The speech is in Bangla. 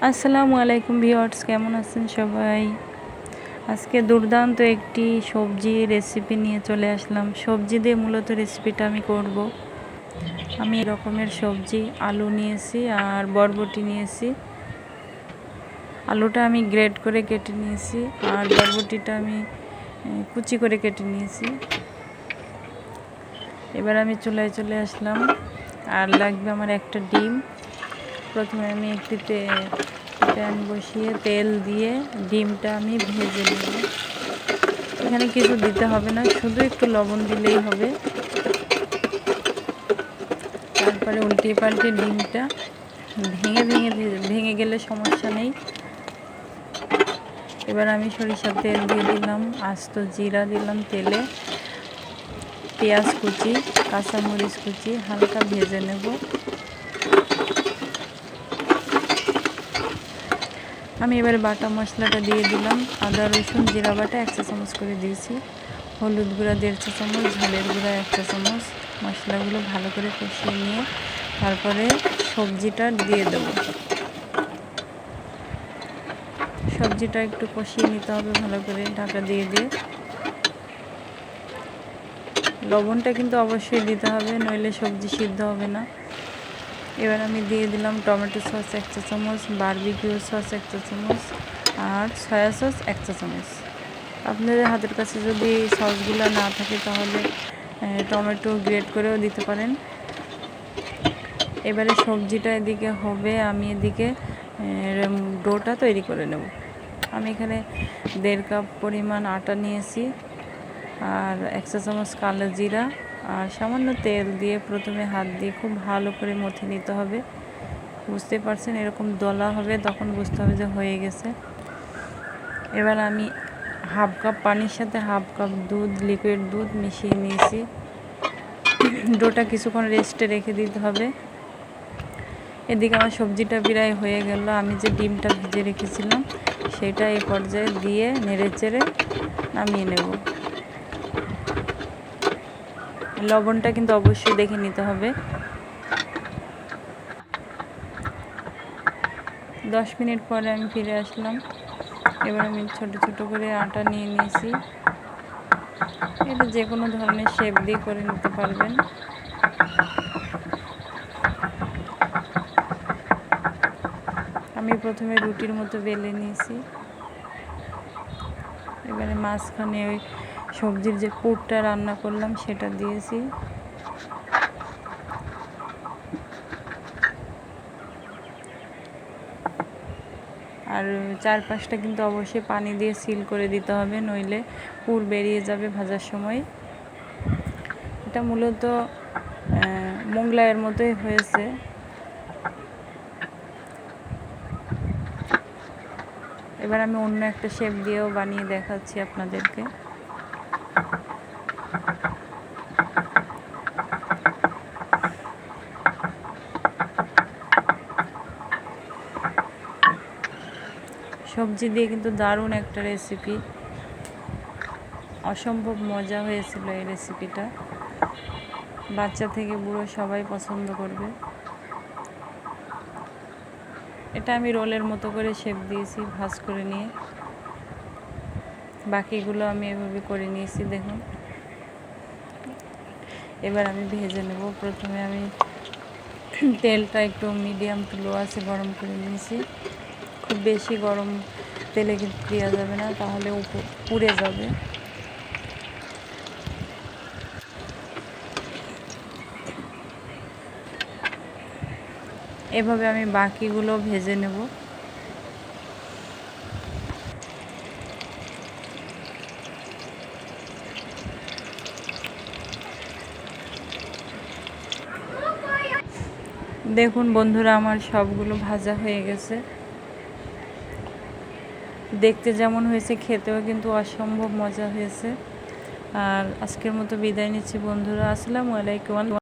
আসসালামু আলাইকুম ভিউয়ার্স, কেমন আছেন সবাই? আজকে দুর্দান্ত একটি সবজি রেসিপি নিয়ে চলে আসলাম। সবজি দিয়ে মূলত রেসিপিটা আমি করব। আমি রকমের সবজি আলু নিয়েছি আর বরবটি নিয়েছি। আলুটা আমি গ্রেড করে কেটে নিয়েছি আর বরবটিটা আমি কুচি করে কেটে নিয়েছি। এবার আমি চুলায় চলে আসলাম আর লাগবে আমার একটা ডিম। প্রথমে আমি একটি প্যান বসিয়ে তেল দিয়ে ডিমটা আমি ভেজে নেব। এখানে কিছু দিতে হবে না, শুধু একটু লবণ দিলেই হবে। তারপরে উল্টিয়ে পাল্টে ডিমটা ভেঙে গেলে সমস্যা নেই। এবার আমি সরিষার তেল দিয়ে দিলাম, আস্ত জিরা দিলাম তেলে, পেঁয়াজ কুচি, কাঁচামরিচ কুচি হালকা ভেজে নেব। আমি এবার বাটা মশলাটা দিয়ে দিলাম। আদা রসুন জিরা বাটা 1 চা চামচ করে দিয়েছি, হলুদ গুঁড়া 1.5 চা চামচ, ঝালের গুঁড়া 1 চা চামচ। মশলাগুলো ভালো করে কষিয়ে নিয়ে তারপরে সবজিটা দিয়ে দেব। সবজিটা একটু কষিয়ে নিতে হবে ভালো করে ঢাকা দিয়ে দিয়ে। লবণটা কিন্তু অবশ্যই দিতে হবে, নইলে সবজি সিদ্ধ হবে না। এবার আমি দিয়ে দিলাম টমেটো সস 1 চা চামচ, বারবিকিউ সস 1 চা চামচ আর সয়া সস 1 চা চামচ। আপনাদের হাতের কাছে যদি সসগুলো না থাকে তাহলে টমেটো গ্রেট করেও দিতে পারেন। এবারে সবজিটা এদিকে হবে, আমি এদিকে ডোটা তৈরি করে নেব। আমি এখানে 1.5 কাপ পরিমাণ আটা নিয়েছি আর 1 চা চামচ কালো জিরা আর সামান্য তেল দিয়ে প্রথমে হাত দিয়ে খুব ভালো করে মথে নিতে হবে। বুঝতে পারছেন, এরকম দলা হবে, তখন বুঝতে হবে যে হয়ে গেছে। এবার আমি 1/2 কাপ পানির সাথে 1/2 কাপ দুধ, লিকুইড দুধ মিশিয়ে নিয়েছি। ডোটা কিছুক্ষণ রেস্টে রেখে দিতে হবে। এদিকে আমার সবজিটা প্রায় হয়ে গেল। আমি যে ডিমটা ভেজে রেখেছিলাম সেটা এই পর্যায়ে দিয়ে নেড়েচেড়ে নামিয়ে নেব। লবণটা কিন্তু অবশ্যই দেখে নিতে হবে। 10 মিনিট পরে আমি ফিরে আসলাম। এবার আমি ছোট ছোট করে আটা নিয়ে নিয়েছি। এটা যে কোনো ধরনের শেপ দিয়ে করে নিতে পারবেন। আমি প্রথমে রুটির মতো বেলে নিয়েছি। এবারে মাঝখানে ওই সবজির যে পুরটা রান্না করলাম সেটা দিয়েছি। আর চারপাশটা কিন্তু অবশ্যই পানি দিয়ে সিল করে দিতে হবে, নইলে পুর বেরিয়ে যাবে ভাজার সময়। এটা মূলত মোগলাইয়ের মতোই হয়েছে। এবার আমি অন্য একটা শেপ দিয়েও বানিয়ে দেখাচ্ছি আপনাদেরকে। সবজি দিয়ে কিন্তু দারুণ একটা রেসিপি, অসম্ভব মজা হয়েছিল এই রেসিপিটা। বাচ্চা থেকে বুড়ো সবাই পছন্দ করবে। এটা আমি রোলের মতো করে শেপ দিয়েছি ভাঁজ করে নিয়ে। বাকিগুলো আমি এভাবে করে নিয়েছি, দেখুন। এবার আমি ভেজে নেব। প্রথমে আমি তেলটা একটু মিডিয়াম টু লো আছে গরম করে নিয়েছি। খুব বেশি গরম তেলে কিন্তু দেওয়া যাবে না, তাহলে পুড়ে যাবে। এভাবে আমি বাকিগুলো ভেজে নেব। দেখুন বন্ধুরা, আমার সবগুলো ভাজা হয়ে গেছে। দেখতে যেমন হয়েছে খেতেও কিন্তু অসম্ভব মজা হয়েছে। আর আজকের মতো বিদায় নিচ্ছি বন্ধুরা। আসসালামু আলাইকুম।